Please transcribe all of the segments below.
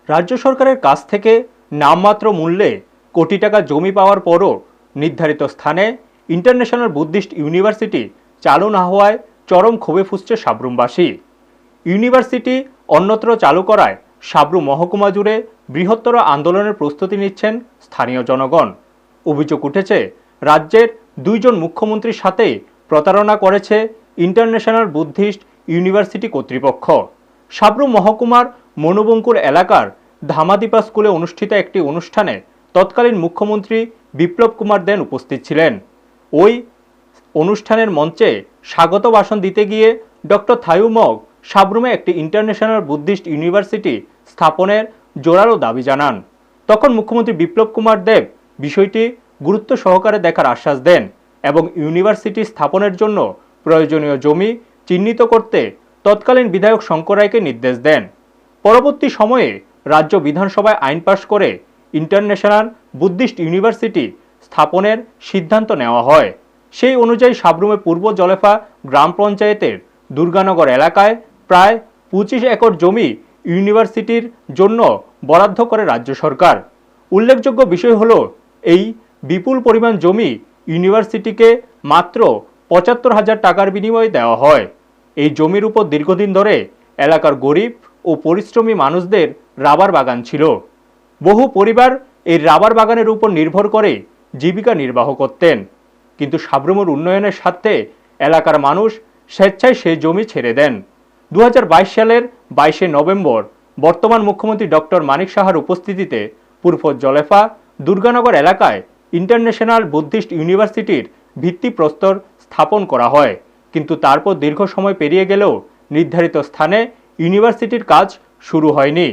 রাজ্য সরকারের কাছ থেকে নামমাত্র মূল্যে কোটি টাকা জমি পাওয়ার পরও নির্ধারিত স্থানে ইন্টারন্যাশনাল বুদ্ধিস্ট ইউনিভার্সিটি চালু না হওয়ায় চরম ক্ষোভে ফুঁসছে সাব্রুমবাসী। ইউনিভার্সিটি অন্যত্র চালু করায় সাব্রুম মহকুমা জুড়ে বৃহত্তর আন্দোলনের প্রস্তুতি নিচ্ছেন স্থানীয় জনগণ। অভিযোগ উঠেছে, রাজ্যের দুইজন মুখ্যমন্ত্রীর সাথে প্রতারণা করেছে ইন্টারন্যাশনাল বুদ্ধিস্ট ইউনিভার্সিটি কর্তৃপক্ষ। সাব্রুম মহকুমার মনুবঙ্কুর এলাকার ধামাদিপা স্কুলে অনুষ্ঠিত একটি অনুষ্ঠানে তৎকালীন মুখ্যমন্ত্রী বিপ্লব কুমার দেব উপস্থিত ছিলেন। ওই অনুষ্ঠানের মঞ্চে স্বাগত ভাষণ দিতে গিয়ে ডক্টর থায়ুমগ সাব্রুমে একটি ইন্টারন্যাশনাল বুদ্ধিস্ট ইউনিভার্সিটি স্থাপনের জোরালো দাবি জানান। তখন মুখ্যমন্ত্রী বিপ্লব কুমার দেব বিষয়টি গুরুত্ব সহকারে দেখার আশ্বাস দেন এবং ইউনিভার্সিটি স্থাপনের জন্য প্রয়োজনীয় জমি চিহ্নিত করতে তৎকালীন বিধায়ক শঙ্কর রায়কে নির্দেশ দেন। পরবর্তী সময়ে রাজ্য বিধানসভায় আইন পাশ করে ইন্টারন্যাশনাল বুদ্ধিস্ট ইউনিভার্সিটি স্থাপনের সিদ্ধান্ত নেওয়া হয়। সেই অনুযায়ী সাব্রুমে পূর্ব জলেফা গ্রাম পঞ্চায়েতের দুর্গানগর এলাকায় প্রায় 25 একর জমি ইউনিভার্সিটির জন্য বরাদ্দ করে রাজ্য সরকার। উল্লেখযোগ্য বিষয় হলো, এই বিপুল পরিমাণ জমি ইউনিভার্সিটিকে মাত্র 75,000 টাকার বিনিময়ে দেওয়া হয়। এই জমির উপর দীর্ঘদিন ধরে এলাকার গরিব ও পরিশ্রমী মানুষদের রাবার বাগান ছিল। বহু পরিবার এই রাবার বাগানের উপর নির্ভর করে জীবিকা নির্বাহ করতেন। কিন্তু সাব্রুমের উন্নয়নের স্বার্থে এলাকার মানুষ স্বেচ্ছায় সেই জমি ছেড়ে দেন। 2022 সালের 22শে নভেম্বর বর্তমান মুখ্যমন্ত্রী ডক্টর মানিক সাহার উপস্থিতিতে পূর্ব জলেফা দুর্গানগর এলাকায় ইন্টারন্যাশনাল বুদ্ধিস্ট ইউনিভার্সিটির ভিত্তিপ্রস্তর স্থাপন করা হয়। কিন্তু তারপর দীর্ঘ সময় পেরিয়ে গেলেও নির্ধারিত স্থানে ইউনিভার্সিটির কাজ শুরু হয়নি।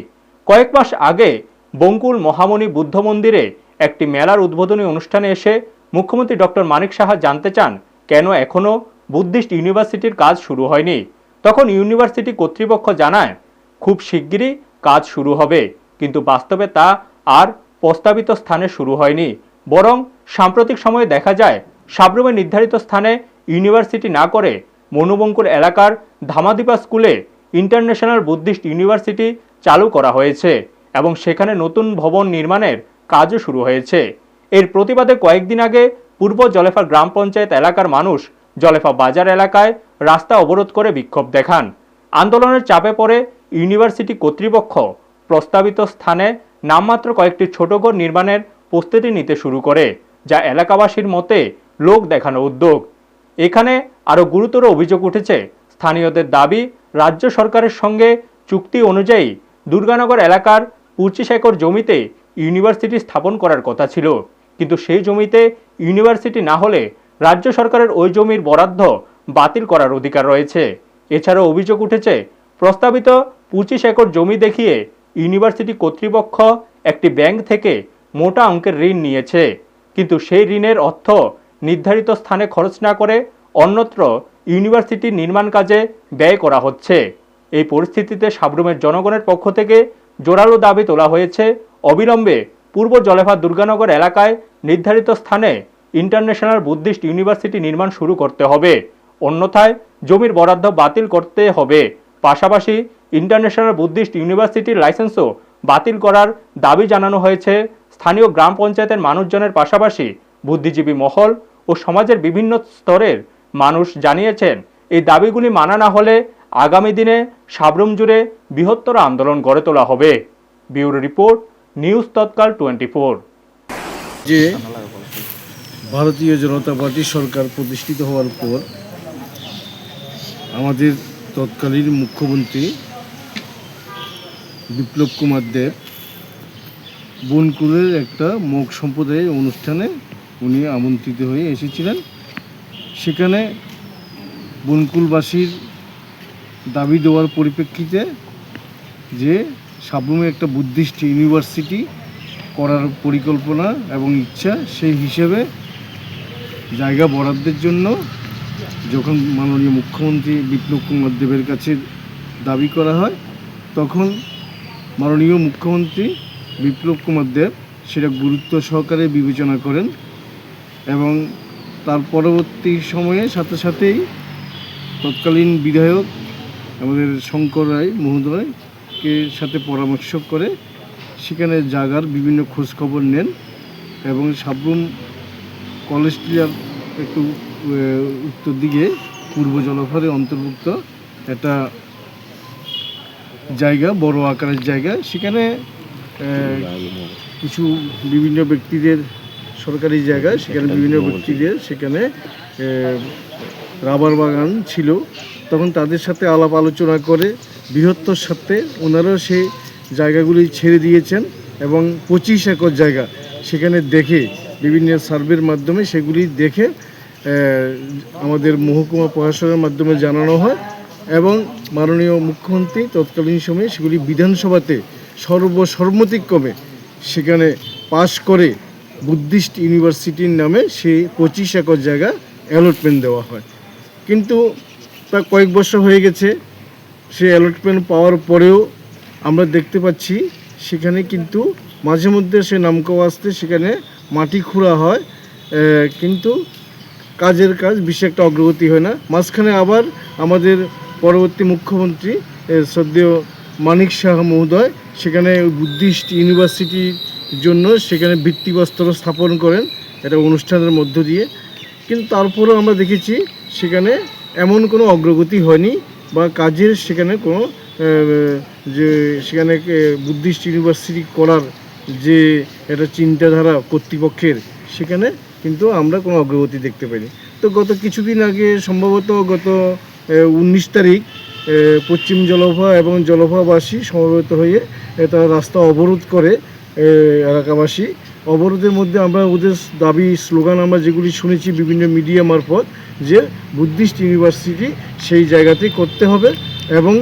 কয়েক মাস আগে বঙ্কুল মহামণি বুদ্ধ মন্দিরে একটি মেলার উদ্বোধনী অনুষ্ঠানে এসে মুখ্যমন্ত্রী ডক্টর মানিক সাহা জানতে চান, কেন এখনও বুদ্ধিস্ট ইউনিভার্সিটির কাজ শুরু হয়নি। তখন ইউনিভার্সিটি কর্তৃপক্ষ জানায়, খুব শিগগিরই কাজ শুরু হবে, কিন্তু বাস্তবে তা আর প্রস্তাবিত স্থানে শুরু হয়নি। বরং সাম্প্রতিক সময়ে দেখা যায় সাব্রুমের নির্ধারিত স্থানে ইউনিভার্সিটি না করে মনুবঙ্কুর এলাকার ধামাদিপা স্কুলে ইন্টারন্যাশনাল বুদ্ধিস্ট ইউনিভার্সিটি চালু করা হয়েছে এবং সেখানে নতুন ভবন নির্মাণের কাজও শুরু হয়েছে। এর প্রতিবাদে কয়েকদিন আগে পূর্ব জলেফা গ্রাম পঞ্চায়েত এলাকার মানুষ জলেফা বাজার এলাকায় রাস্তা অবরোধ করে বিক্ষোভ দেখান। আন্দোলনের চাপে পড়ে ইউনিভার্সিটি কর্তৃপক্ষ প্রস্তাবিত স্থানে নামমাত্র কয়েকটি ছোট ঘর নির্মাণের প্রস্তুতি নিতে শুরু করে, যা এলাকাবাসীর মতে লোক দেখানো উদ্যোগ। এখানে আরও গুরুতর অভিযোগ উঠেছে, স্থানীয়দের দাবি, রাজ্য সরকারের সঙ্গে চুক্তি অনুযায়ী দুর্গানগর এলাকার 25 একর জমিতে ইউনিভার্সিটি স্থাপন করার কথা ছিল, কিন্তু সেই জমিতে ইউনিভার্সিটি না হলে রাজ্য সরকারের ওই জমির বরাদ্দ বাতিল করার অধিকার রয়েছে। এছাড়াও অভিযোগ উঠেছে, প্রস্তাবিত 25 একর জমি দেখিয়ে ইউনিভার্সিটি কর্তৃপক্ষ একটি ব্যাংক থেকে মোটা অঙ্কের ঋণ নিয়েছে, কিন্তু সেই ঋণের অর্থ নির্ধারিত স্থানে খরচ না করে অন্যত্র ইউনিভার্সিটির নির্মাণ কাজে ব্যয় করা হচ্ছে। এই পরিস্থিতিতে সাব্রুমের জনগণের পক্ষ থেকে জোরালো দাবি তোলা হয়েছে, অবিলম্বে পূর্ব জলেফা দুর্গানগর এলাকায় নির্ধারিত স্থানে ইন্টারন্যাশনাল বুদ্ধিস্ট ইউনিভার্সিটি নির্মাণ শুরু করতে হবে, অন্যথায় জমির বরাদ্দ বাতিল করতে হবে। পাশাপাশি ইন্টারন্যাশনাল বুদ্ধিস্ট ইউনিভার্সিটির লাইসেন্সও বাতিল করার দাবি জানানো হয়েছে। স্থানীয় গ্রাম পঞ্চায়েতের মানুষজনের পাশাপাশি বুদ্ধিজীবী মহল ও সমাজের বিভিন্ন স্তরের মানুষ জানিয়েছেন, এই দাবিগুলি মানা না হলে আগামী দিনে সাব্রুম জুড়ে বৃহত্তর আন্দোলন গড়ে তোলা হবে। ব্যুরো রিপোর্ট, নিউজ তৎকাল 24। যে ভারতীয় জনতা পার্টি সরকার প্রতিষ্ঠিত হওয়ার পর আমাদের তৎকালীন মুখ্যমন্ত্রী বিপ্লব কুমার দেব বনকুলের একটা মগ সম্প্রদায়ের অনুষ্ঠানে উনি আমন্ত্রিত হয়ে এসেছিলেন। সেখানে বনকুলবাসীর দাবি দেওয়ার পরিপ্রেক্ষিতে যে সাব্রুমে একটা বুদ্ধিস্ট ইউনিভার্সিটি করার পরিকল্পনা এবং ইচ্ছা, সেই হিসেবে জায়গা বরাদ্দের জন্য যখন মাননীয় মুখ্যমন্ত্রী বিপ্লব কুমার দেবের কাছে দাবি করা হয়, তখন মাননীয় মুখ্যমন্ত্রী বিপ্লব কুমার দেব সেটা গুরুত্ব সহকারে বিবেচনা করেন এবং তার পরবর্তী সময়ে সাথে সাথেই তৎকালীন বিধায়ক আমাদের শঙ্কর রায় মহোদয়কে সাথে পরামর্শ করে সেখানে জায়গার বিভিন্ন খোঁজখবর নেন এবং সাবরুম কলেজ টিলার একটু উত্তর দিকে পূর্ব জলফারে অন্তর্ভুক্ত একটা জায়গা, বড় আকারের জায়গা। সেখানে কিছু বিভিন্ন ব্যক্তিদের সরকারি জায়গা, সেখানে বিভিন্ন ব্যক্তিদের সেখানে রাবার বাগান ছিল। তখন তাদের সাথে আলাপ আলোচনা করে বৃহত্তর সাথে ওনারা সেই জায়গাগুলি ছেড়ে দিয়েছেন এবং 25 একর জায়গা সেখানে দেখে বিভিন্ন সার্ভের মাধ্যমে সেগুলি দেখে আমাদের মহকুমা প্রশাসনের মাধ্যমে জানানো হয় এবং মাননীয় মুখ্যমন্ত্রী তৎকালীন সময়ে সেগুলি বিধানসভাতে সর্বসম্মতিক্রমে সেখানে পাশ করে বুদ্ধিস্ট ইউনিভার্সিটির নামে সেই 25 একর জায়গা অ্যালটমেন্ট দেওয়া হয়। কিন্তু তা কয়েক বছর হয়ে গেছে, সেই অ্যালটমেন্ট পাওয়ার পরেও আমরা দেখতে পাচ্ছি সেখানে কিন্তু মাঝে মধ্যে সে নামকা আসতে সেখানে মাটি খুঁড়া হয়, কিন্তু কাজের কাজ বিশেষ একটা অগ্রগতি হয় না। মাঝখানে আবার আমাদের পরবর্তী মুখ্যমন্ত্রী শ্রদ্ধেয় মানিক শাহ মহোদয় সেখানে বুদ্ধিস্ট ইউনিভার্সিটির জন্য সেখানে ভিত্তিপ্রস্তর স্থাপন করেন একটা অনুষ্ঠানের মধ্য দিয়ে। কিন্তু তারপরেও আমরা দেখেছি সেখানে এমন কোনো অগ্রগতি হয়নি বা কাজের সেখানে কোনো যে সেখানে বুদ্ধিস্ট ইউনিভার্সিটি করার যে একটা চিন্তাধারা কর্তৃপক্ষের, সেখানে কিন্তু আমরা কোনো অগ্রগতি দেখতে পাইনি। তো গত কিছুদিন আগে সম্ভবত গত 19 তারিখ পশ্চিম জলফা এবং জলফাবাসী সমবেত হয়ে তারা রাস্তা অবরোধ করে এলাকাবাসী। অবরোধের মধ্যে আমরা ওদের দাবি স্লোগান আমরা যেগুলি শুনেছি বিভিন্ন মিডিয়া মারফত, যে বুদ্ধিস্ট ইউনিভার্সিটি সেই জায়গাতে করতে হবে এবং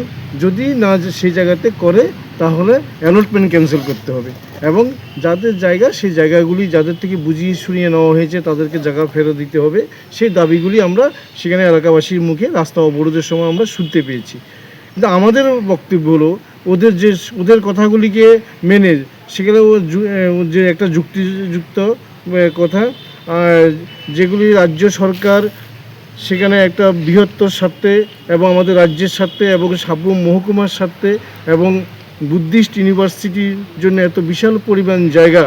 যদি না সেই জায়গাতে করে তাহলে অ্যালটমেন্ট ক্যান্সেল করতে হবে এবং যাদের জায়গা সেই জায়গাগুলি যাদের থেকে বুঝিয়ে শুনিয়ে নেওয়া হয়েছে তাদেরকে জায়গা ফেরত দিতে হবে। সেই দাবিগুলি আমরা সেখানে এলাকাবাসীর মুখে রাস্তা অবরোধের সময় আমরা শুনতে পেয়েছি। কিন্তু আমাদের বক্তব্য হলো ওদের কথাগুলিকে মেনে সেখানে যে একটা যুক্তিযুক্ত কথা, যেগুলি রাজ্য সরকার সেখানে একটা বৃহত্তর স্বার্থে এবং আমাদের রাজ্যের স্বার্থে এবং সাবরুম মহকুমার স্বার্থে এবং বুদ্ধিস্ট ইউনিভার্সিটির জন্য এত বিশাল পরিমাণ জায়গা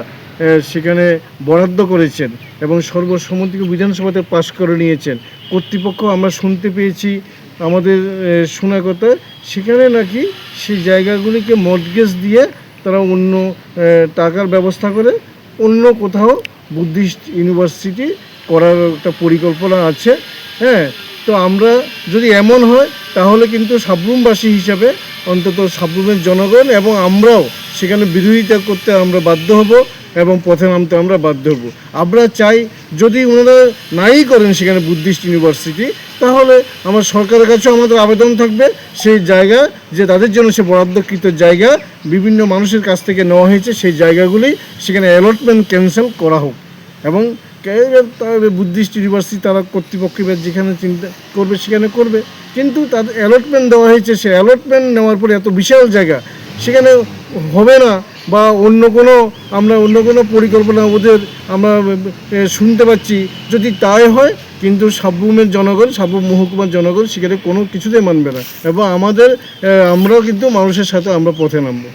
সেখানে বরাদ্দ করেছেন এবং সর্বসম্মতিকে বিধানসভাতে পাশ করে নিয়েছেন। কর্তৃপক্ষ আমরা শুনতে পেয়েছি আমাদের শোনা কথা, সেখানে নাকি সেই জায়গাগুলিকে মর্টগেজ দিয়ে তারা অন্য টাকার ব্যবস্থা করে অন্য কোথাও বুদ্ধিস্ট ইউনিভার্সিটি করার একটা পরিকল্পনা আছে। হ্যাঁ, তো আমরা যদি এমন হয় তাহলে কিন্তু সাবরুমবাসী হিসাবে অন্তত সাবরুমের জনগণ এবং আমরাও সেখানে বিরোধিতা করতে আমরা বাধ্য হব এবং পথে নামতে আমরা বাধ্য হব। আমরা চাই যদি ওনারা নাই করেন সেখানে বুদ্ধিস্ট ইউনিভার্সিটি, তাহলে আমার সরকারের কাছেও আমাদের আবেদন থাকবে সেই জায়গা যে তাদের জন্য সে বরাদ্দকৃত জায়গা বিভিন্ন মানুষের কাছ থেকে নেওয়া হয়েছে সেই জায়গাগুলি সেখানে অ্যালটমেন্ট ক্যান্সেল করা হোক এবং বুদ্ধিস্ট ইউনিভার্সিটি তারা কর্তৃপক্ষ যেখানে চিন্তা করবে সেখানে করবে। কিন্তু তাদের অ্যালটমেন্ট দেওয়া হয়েছে, সে অ্যালটমেন্ট নেওয়ার পরে এত বিশাল জায়গা সেখানে হবে না বা অন্য কোনো পরিকল্পনা ওদের আমরা শুনতে পাচ্ছি। যদি তাই হয় কিন্তু সাবরুমের জনগণ, সাবরুম মহকুমার জনগণ সেখানে কোনো কিছুতেই মানবে না এবং আমরাও কিন্তু মানুষের সাথে আমরা পথে নামবো।